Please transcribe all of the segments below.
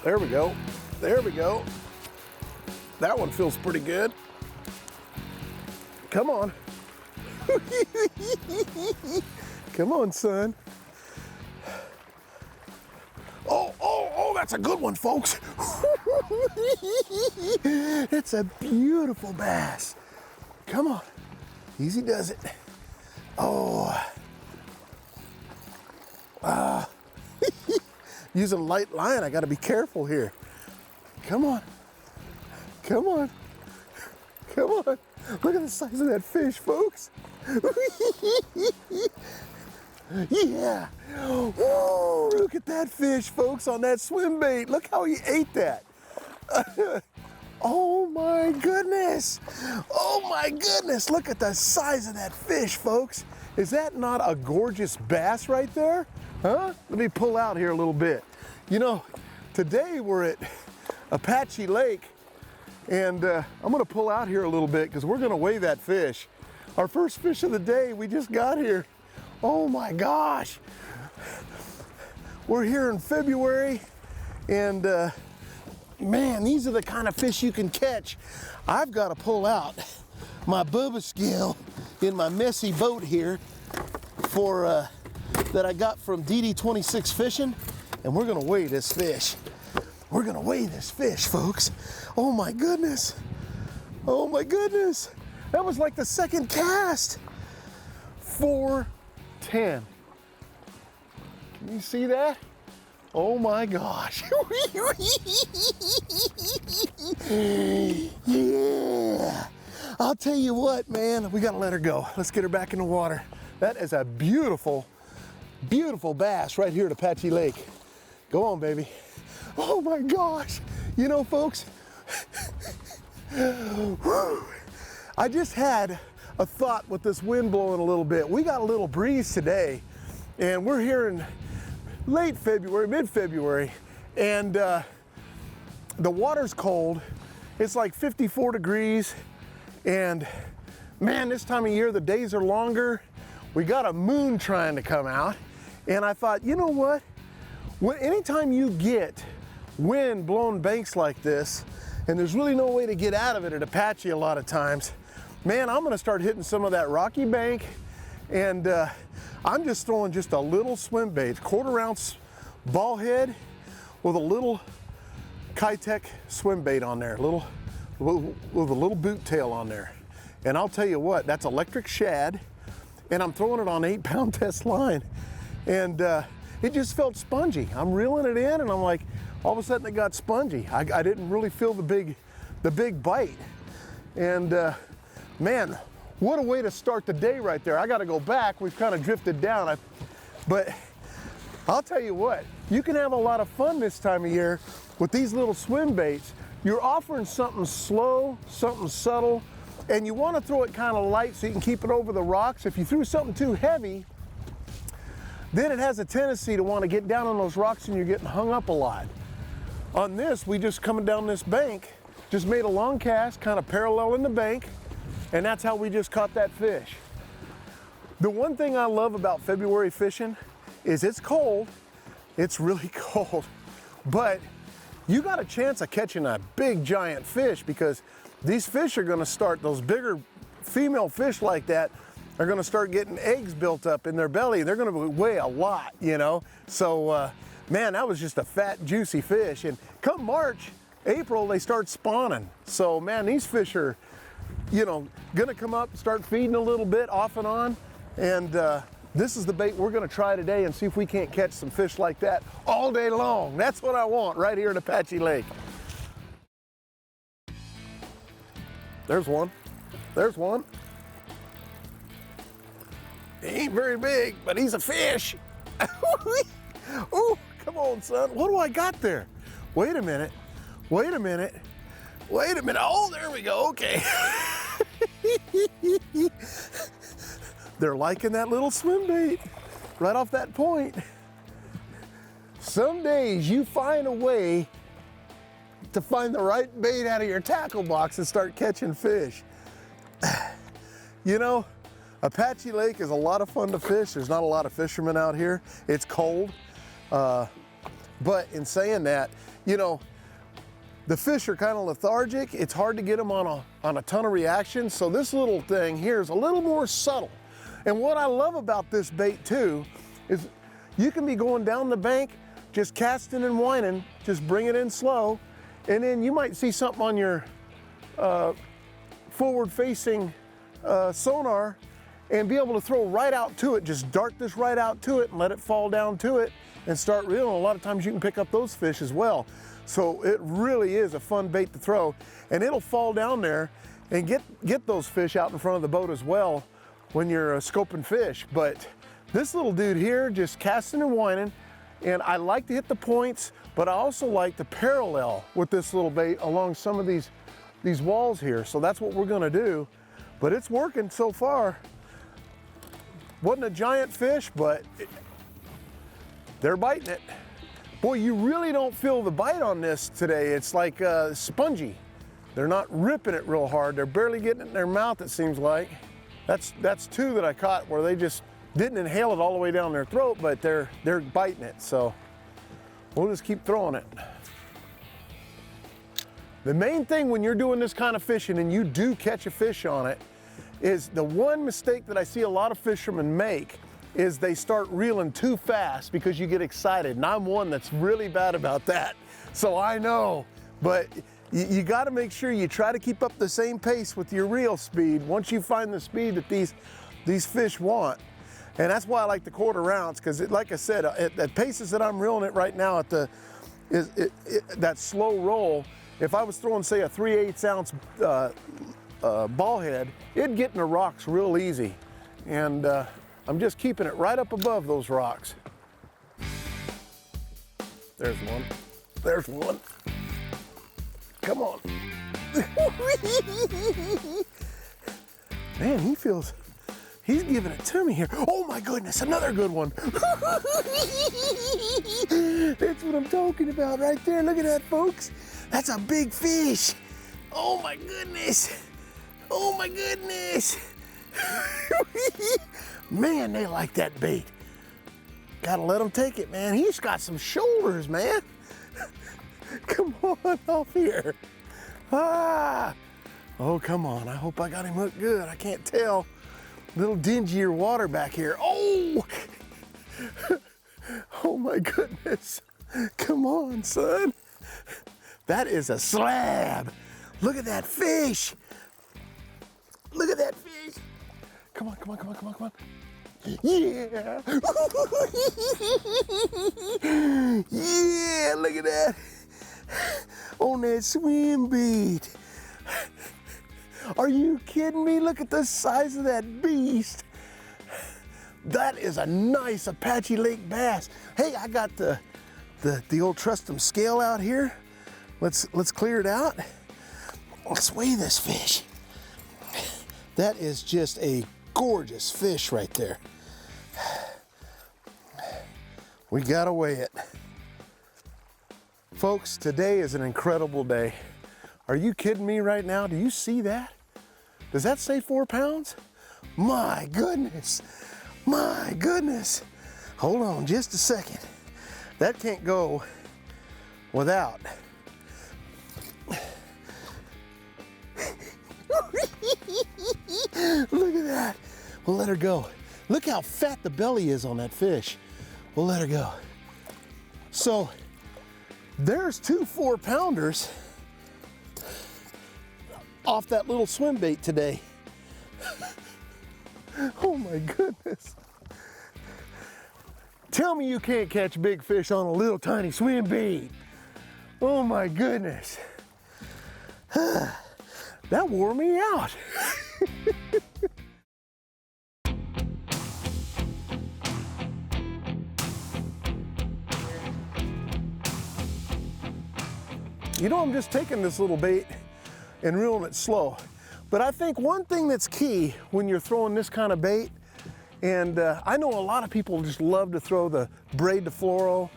There we go. There we go. That one feels pretty good. Come on. Come on, son. Oh, that's a good one, folks. It's a beautiful bass. Come on. Easy does it. Oh. Using a light line, I gotta be careful here. Come on. Come on. Come on. Look at the size of that fish, folks. Yeah. Woo, look at that fish, folks, on that swim bait. Look how he ate that. Oh my goodness. Oh my goodness. Look at the size of that fish, folks. Is that not a gorgeous bass right there? Huh? Let me pull out here a little bit. You know, today we're at Apache Lake, and I'm gonna pull out here a little bit because we're gonna weigh that fish. Our first fish of the day, we just got here. Oh my gosh. We're here in February, and man, these are the kind of fish you can catch. I've got to pull out my Bubba scale in my messy boat here for that I got from DD26 Fishing, and we're gonna weigh this fish. We're gonna weigh this fish, folks. Oh my goodness. Oh my goodness. That was like the second cast. 410. Can you see that? Oh my gosh. Yeah. I'll tell you what, man, we gotta let her go. Let's get her back in the water. That is a beautiful, beautiful bass right here at Apache Lake. Go on, baby. Oh my gosh. You know, folks, I just had a thought with this wind blowing a little bit. We got a little breeze today, and we're here in late February, mid-February, and the water's cold. It's like 54 degrees, and man, this time of year, the days are longer. We got a moon trying to come out, and I thought, you know what? Anytime you get wind blowing banks like this, and there's really no way to get out of it at Apache a lot of times, man, I'm gonna start hitting some of that rocky bank, and I'm just throwing just a little swim bait, 1/4 ounce ball head with a little Kitech swim bait on there, with a little boot tail on there. And I'll tell you what, that's electric shad, and I'm throwing it on 8-pound test line, and it just felt spongy. I'm reeling it in, and I'm like, all of a sudden it got spongy. I didn't really feel the big bite, and man, what a way to start the day right there. I got to go back. We've kind of drifted down, but I'll tell you what, you can have a lot of fun this time of year with these little swim baits. You're offering something slow, something subtle, and you want to throw it kind of light so you can keep it over the rocks. If you threw something too heavy, then it has a tendency to want to get down on those rocks and you're getting hung up a lot. On this, we just coming down this bank, just made a long cast, kind of paralleling the bank, and that's how we just caught that fish. The one thing I love about February fishing is it's cold. It's really cold, but you got a chance of catching a big giant fish, because these fish are gonna start, those bigger female fish like that are gonna start getting eggs built up in their belly. They're gonna weigh a lot, you know? So, man, that was just a fat, juicy fish. And come March, April, they start spawning. So, man, these fish are, you know, gonna come up, start feeding a little bit off and on. And this is the bait we're gonna try today and see if we can't catch some fish like that all day long. That's what I want right here at Apache Lake. There's one. There's one. He ain't very big, but he's a fish. Oh, come on, son. What do I got there? Wait a minute. Wait a minute. Wait a minute. Oh, there we go. Okay. They're liking that little swim bait right off that point. Some days you find a way to find the right bait out of your tackle box and start catching fish. You know, Apache Lake is a lot of fun to fish. There's not a lot of fishermen out here. It's cold. But in saying that, you know, the fish are kind of lethargic. It's hard to get them on a ton of reaction. So this little thing here is a little more subtle. And what I love about this bait too is you can be going down the bank, just casting and whining, just bring it in slow. And then you might see something on your forward facing sonar and be able to throw right out to it, just dart this right out to it and let it fall down to it and start reeling. A lot of times you can pick up those fish as well. So it really is a fun bait to throw, and it'll fall down there and get those fish out in front of the boat as well when you're scoping fish. But this little dude here, just casting and whining, and I like to hit the points, but I also like to parallel with this little bait along some of these walls here. So that's what we're gonna do, but it's working so far. Wasn't a giant fish, but they're biting it. Boy, you really don't feel the bite on this today. It's like spongy. They're not ripping it real hard. They're barely getting it in their mouth, it seems like. That's two that I caught where they just didn't inhale it all the way down their throat, but they're biting it. So we'll just keep throwing it. The main thing when you're doing this kind of fishing and you do catch a fish on it is the one mistake that I see a lot of fishermen make is they start reeling too fast because you get excited. And I'm one that's really bad about that. So I know, but you gotta make sure you try to keep up the same pace with your reel speed once you find the speed that these fish want. And that's why I like the quarter ounce, because like I said, at paces that I'm reeling it right now at that slow roll, if I was throwing, say, a 3/8 ounce ball head, it'd get in the rocks real easy. And I'm just keeping it right up above those rocks. There's one. There's one. Come on. Man, he's giving it to me here. Oh my goodness, another good one. That's what I'm talking about right there. Look at that, folks. That's a big fish. Oh my goodness. Oh my goodness. Man, they like that bait. Gotta let him take it, man. He's got some shoulders, man. Come on off here. Ah. Oh, come on. I hope I got him hooked good. I can't tell. Little dingier water back here. Oh! Oh my goodness. Come on, son. That is a slab. Look at that fish. Look at that fish. Come on, come on, come on, come on, come on. Yeah. Yeah, look at that. On that Swimbait. Are you kidding me? Look at the size of that beast. That is a nice Apache Lake bass. Hey, I got the old Trustum scale out here. Let's clear it out. Let's weigh this fish. That is just a gorgeous fish right there. We gotta weigh it. Folks, today is an incredible day. Are you kidding me right now? Do you see that? Does that say 4 pounds? My goodness, my goodness. Hold on just a second. That can't go without. Look at that. We'll let her go. Look how fat the belly is on that fish. We'll let her go. So there's 2 4-pounders off that little swim bait today. Oh my goodness. Tell me you can't catch big fish on a little tiny swim bait. Oh my goodness. That wore me out. You know, I'm just taking this little bait and reeling it slow. But I think one thing that's key when you're throwing this kind of bait, and I know a lot of people just love to throw the braid to fluoro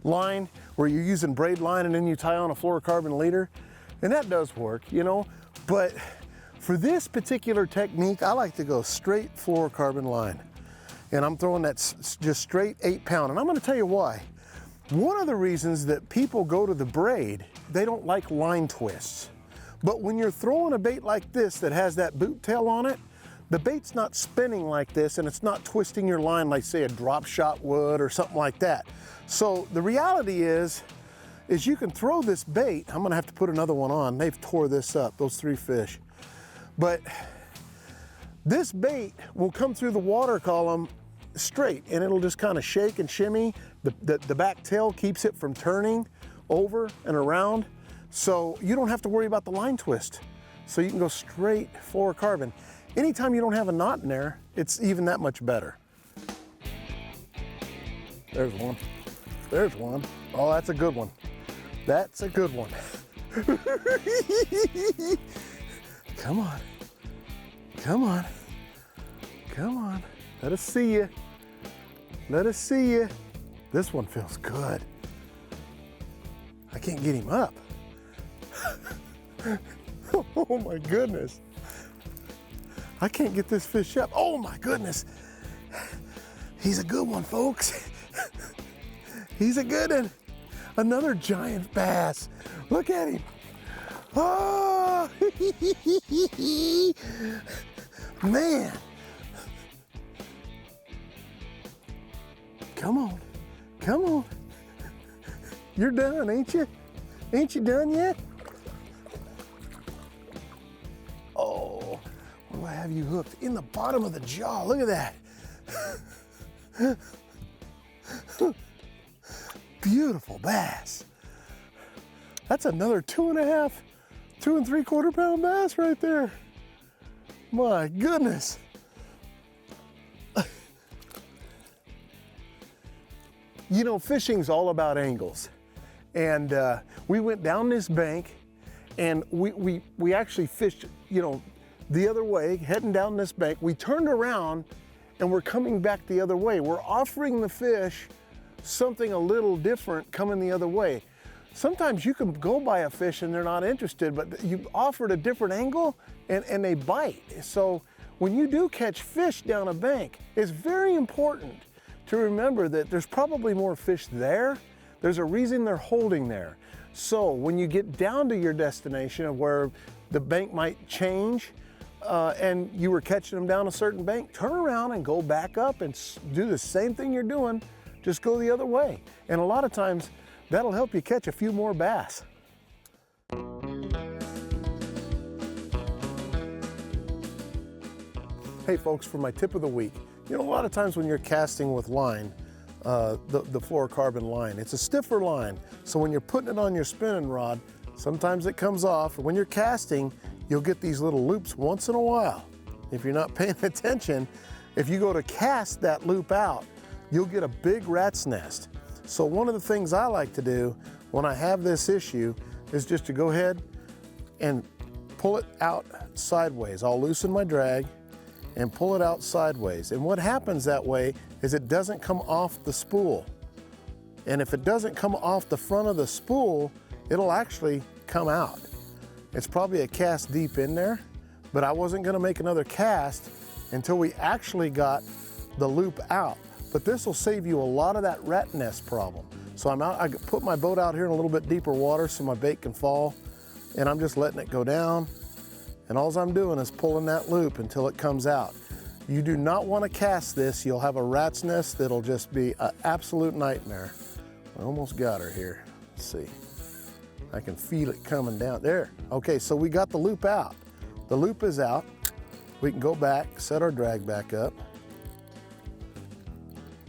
line, where you're using braid line and then you tie on a fluorocarbon leader, and that does work, you know. But for this particular technique, I like to go straight fluorocarbon line. And I'm throwing that just straight 8 pound, and I'm gonna tell you why. One of the reasons that people go to the braid, they don't like line twists. But when you're throwing a bait like this that has that boot tail on it, the bait's not spinning like this and it's not twisting your line like, say, a drop shot would or something like that. So the reality is you can throw this bait. I'm gonna have to put another one on. They've tore this up, those 3 fish. But this bait will come through the water column straight, and it'll just kind of shake and shimmy. The back tail keeps it from turning over and around, so you don't have to worry about the line twist. So you can go straight fluorocarbon. Anytime you don't have a knot in there, it's even that much better. There's one. There's one. Oh, that's a good one. That's a good one. Come on. Come on. Come on. Let us see you. Let us see you. This one feels good. I can't get him up. Oh my goodness. I can't get this fish up. Oh my goodness. He's a good one, folks. He's a good one. Another giant bass. Look at him. Oh, man. Come on, come on. You're done, ain't you? Ain't you done yet? Oh, where do I have you hooked? In the bottom of the jaw, look at that. Beautiful bass. That's another 2.5, 2 3/4 pound bass right there. My goodness. You know, fishing's all about angles. And we went down this bank and we actually fished, you know, the other way, heading down this bank. We turned around and we're coming back the other way. We're offering the fish something a little different coming the other way. Sometimes you can go by a fish and they're not interested, but you offered a different angle and they bite. So when you do catch fish down a bank, it's very important to remember that there's probably more fish there. There's a reason they're holding there. So when you get down to your destination of where the bank might change and you were catching them down a certain bank, turn around and go back up and do the same thing you're doing, just go the other way. And a lot of times that'll help you catch a few more bass. Hey folks, for my tip of the week, you know, a lot of times when you're casting with line, the fluorocarbon line, it's a stiffer line. So when you're putting it on your spinning rod, sometimes it comes off. When you're casting, you'll get these little loops once in a while. If you're not paying attention, if you go to cast that loop out, you'll get a big rat's nest. So one of the things I like to do when I have this issue is just to go ahead and pull it out sideways. I'll loosen my drag and pull it out sideways. And what happens that way is it doesn't come off the spool. And if it doesn't come off the front of the spool, it'll actually come out. It's probably a cast deep in there, but I wasn't gonna make another cast until we actually got the loop out. But this will save you a lot of that rat nest problem. So I put my boat out here in a little bit deeper water so my bait can fall, and I'm just letting it go down. And all I'm doing is pulling that loop until it comes out. You do not want to cast this. You'll have a rat's nest that'll just be an absolute nightmare. I almost got her here. Let's see. I can feel it coming down. There. Okay, so we got the loop out. The loop is out. We can go back, set our drag back up.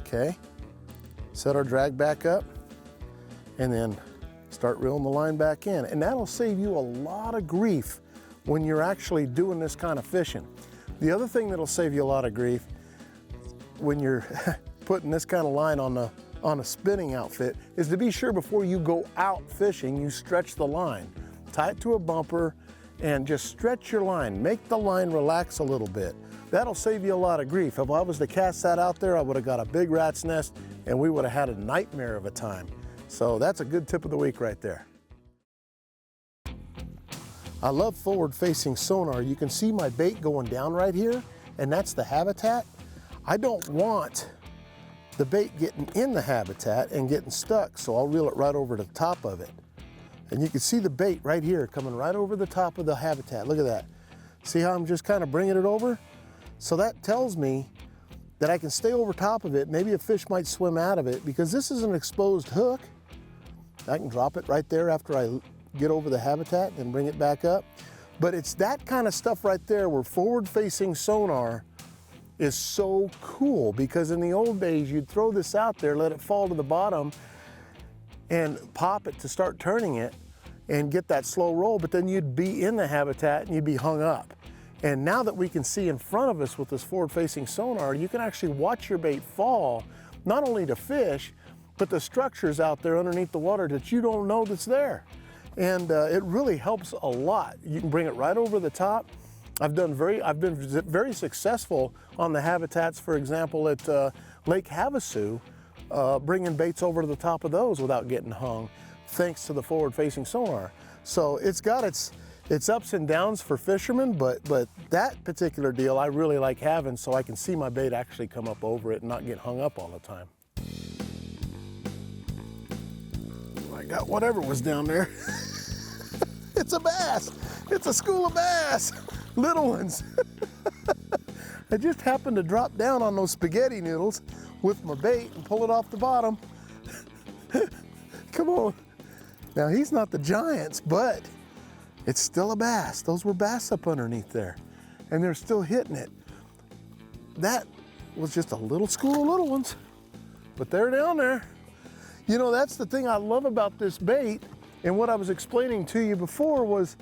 Okay. Set our drag back up and then start reeling the line back in. And that'll save you a lot of grief when you're actually doing this kind of fishing. The other thing that'll save you a lot of grief when you're putting this kind of line on a spinning outfit is to be sure before you go out fishing, you stretch the line. Tie it to a bumper and just stretch your line. Make the line relax a little bit. That'll save you a lot of grief. If I was to cast that out there, I would have got a big rat's nest and we would have had a nightmare of a time. So that's a good tip of the week right there. I love forward-facing sonar. You can see my bait going down right here, and that's the habitat. I don't want the bait getting in the habitat and getting stuck, so I'll reel it right over to the top of it. And you can see the bait right here coming right over the top of the habitat. Look at that. See how I'm just kind of bringing it over? So that tells me that I can stay over top of it. Maybe a fish might swim out of it because this is an exposed hook. I can drop it right there after I get over the habitat and bring it back up. But it's that kind of stuff right there where forward-facing sonar is so cool, because in the old days, you'd throw this out there, let it fall to the bottom and pop it to start turning it and get that slow roll, but then you'd be in the habitat and you'd be hung up. And now that we can see in front of us with this forward-facing sonar, you can actually watch your bait fall, not only to fish, but the structures out there underneath the water that you don't know that's there. And it really helps a lot. You can bring it right over the top. I've been very successful on the habitats, for example, at Lake Havasu, bringing baits over to the top of those without getting hung, thanks to the forward-facing sonar. So it's got its ups and downs for fishermen, but that particular deal I really like having, so I can see my bait actually come up over it and not get hung up all the time. I got whatever was down there. It's a bass. It's a school of bass. Little ones. I just happened to drop down on those spaghetti noodles with my bait and pull it off the bottom. Come on. Now he's not the giants, but it's still a bass. Those were bass up underneath there, and they're still hitting it. That was just a little school of little ones, but they're down there. You know, that's the thing I love about this bait, and what I was explaining to you before was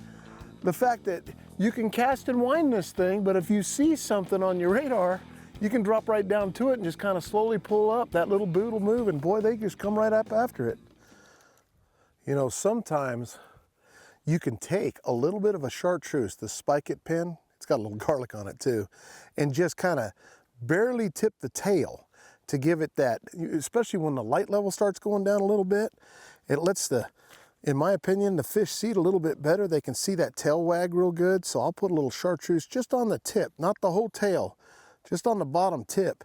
the fact that you can cast and wind this thing, but if you see something on your radar, you can drop right down to it and just kind of slowly pull up. That little boot will move, and boy, they just come right up after it. You know, sometimes you can take a little bit of a chartreuse, the spike it pin, it's got a little garlic on it too, and just kind of barely tip the tail to give it that, especially when the light level starts going down a little bit, it lets in my opinion, the fish see it a little bit better. They can see that tail wag real good. So I'll put a little chartreuse just on the tip, not the whole tail, just on the bottom tip.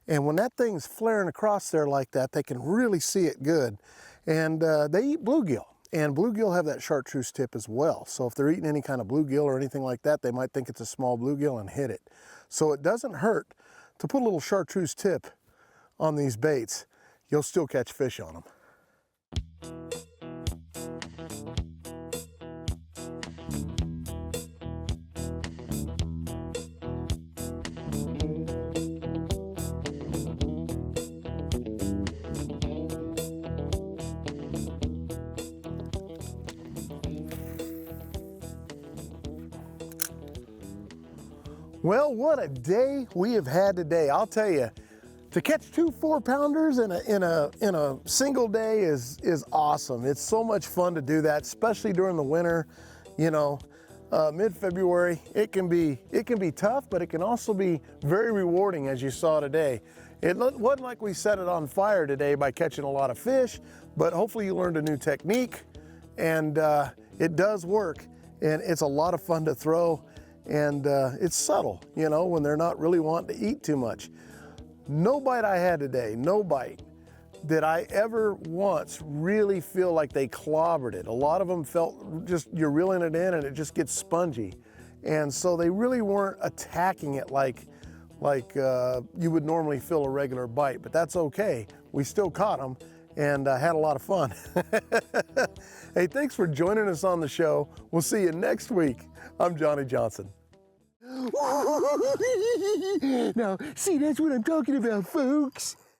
And when that thing's flaring across there like that, they can really see it good. And they eat bluegill, and bluegill have that chartreuse tip as well. So if they're eating any kind of bluegill or anything like that, they might think it's a small bluegill and hit it. So it doesn't hurt to put a little chartreuse tip on these baits. You'll still catch fish on them. Well, what a day we have had today. I'll tell you, to catch 2 4-pounders in a single day is awesome. It's so much fun to do that, especially during the winter. You know, mid-February, it can be tough, but it can also be very rewarding, as you saw today. It wasn't like we set it on fire today by catching a lot of fish, but hopefully you learned a new technique, and it does work, and it's a lot of fun to throw. And it's subtle, you know, when they're not really wanting to eat too much. No bite I had today, no bite, did I ever once really feel like they clobbered it. A lot of them felt just, you're reeling it in and it just gets spongy. And so they really weren't attacking it like you would normally feel a regular bite, but that's okay. We still caught them and had a lot of fun. Hey, thanks for joining us on the show. We'll see you next week. I'm Johnny Johnson. Now, see, that's what I'm talking about, folks.